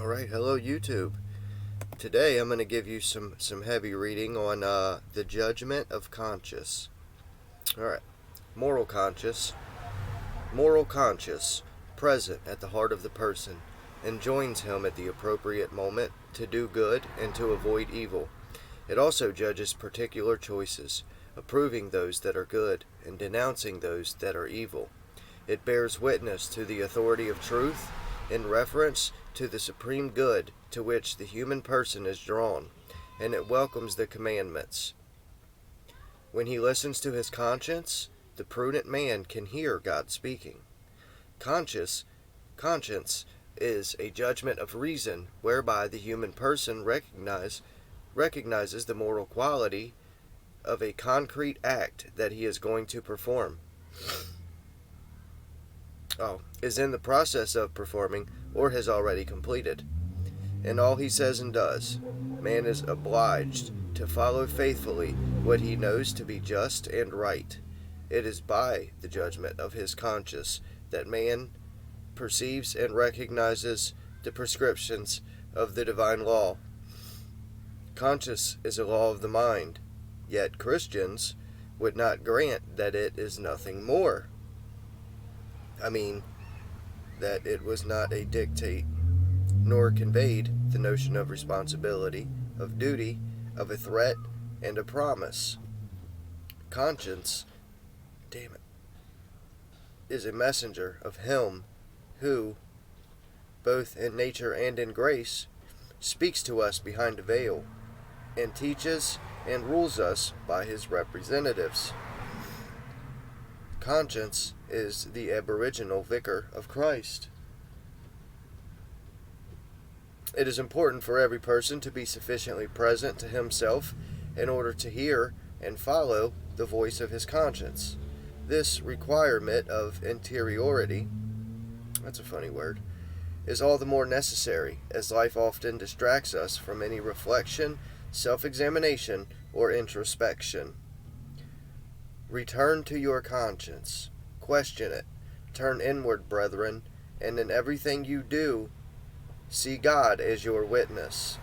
Alright, hello YouTube. Today I'm going to give you some heavy reading on the Judgment of Conscience. Alright, moral conscience. Moral conscience, present at the heart of the person, enjoins him at the appropriate moment to do good and to avoid evil. It also judges particular choices, approving those that are good and denouncing those that are evil. It bears witness to the authority of truth in reference to the supreme good to which the human person is drawn, and it welcomes the commandments. When he listens to his conscience, the prudent man can hear God speaking. Conscience is a judgment of reason whereby the human person recognizes the moral quality of a concrete act that he is going to perform, is in the process of performing, or has already completed. In all he says and does, man is obliged to follow faithfully what he knows to be just and right. It is by the judgment of his conscience that man perceives and recognizes the prescriptions of the divine law. Conscience is a law of the mind, yet Christians would not grant that it is nothing more. That it was not a dictate, nor conveyed the notion of responsibility, of duty, of a threat, and a promise. Conscience, is a messenger of Him who, both in nature and in grace, speaks to us behind a veil, and teaches and rules us by His representatives. Conscience is the aboriginal vicar of Christ. It is important for every person to be sufficiently present to himself in order to hear and follow the voice of his conscience. This requirement of interiority, that's a funny word, is all the more necessary as life often distracts us from any reflection, self-examination, or introspection. Return to your conscience. Question it. Turn inward, brethren, and in everything you do, see God as your witness.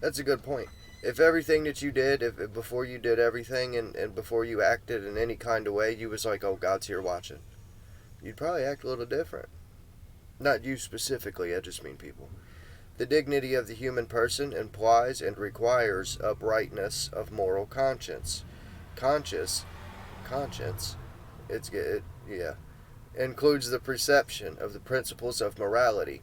That's a good point. If everything that you did, if before you did everything and before you acted in any kind of way, you was like, oh, God's here watching, you'd probably act a little different. Not you specifically, I just mean people. The dignity of the human person implies and requires uprightness of moral conscience. Conscience, includes the perception of the principles of morality.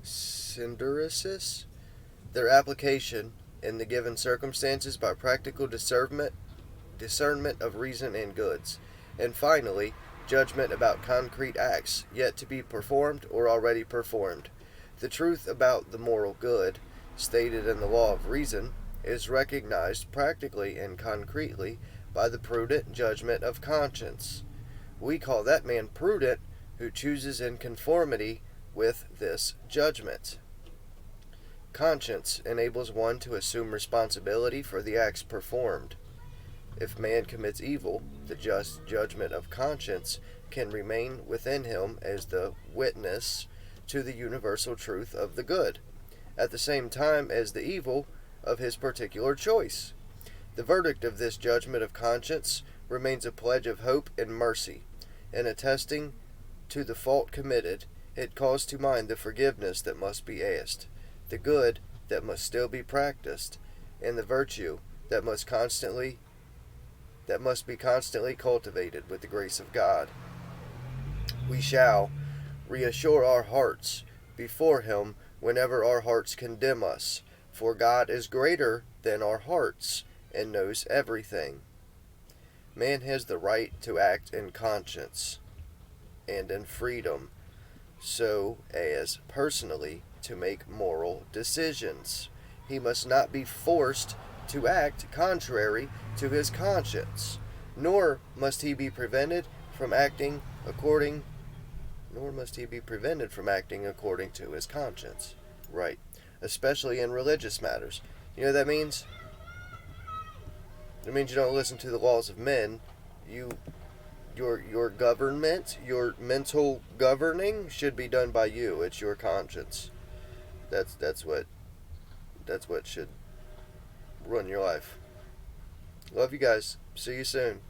Synderesis, their application in the given circumstances by practical discernment of reason and goods. And finally, judgment about concrete acts yet to be performed or already performed. The truth about the moral good, stated in the law of reason, is recognized practically and concretely by the prudent judgment of conscience. We call that man prudent who chooses in conformity with this judgment. Conscience enables one to assume responsibility for the acts performed. If man commits evil, the just judgment of conscience can remain within him as the witness to the universal truth of the good, at the same time as the evil of his particular choice. The verdict of this judgment of conscience remains a pledge of hope and mercy. In attesting to the fault committed, it calls to mind the forgiveness that must be asked, the good that must still be practiced, and the virtue that must be constantly cultivated with the grace of God. We shall reassure our hearts before Him whenever our hearts condemn us, for God is greater than our hearts and knows everything. Man has the right to act in conscience and in freedom, so as personally to make moral decisions. He must not be forced to act contrary to his conscience, nor must he be prevented from acting according to his conscience. Right. Especially in religious matters. You know what that means? It means you don't listen to the laws of men. You your government, your mental governing should be done by you. It's your conscience. That's what should run your life. Love you guys. See you soon.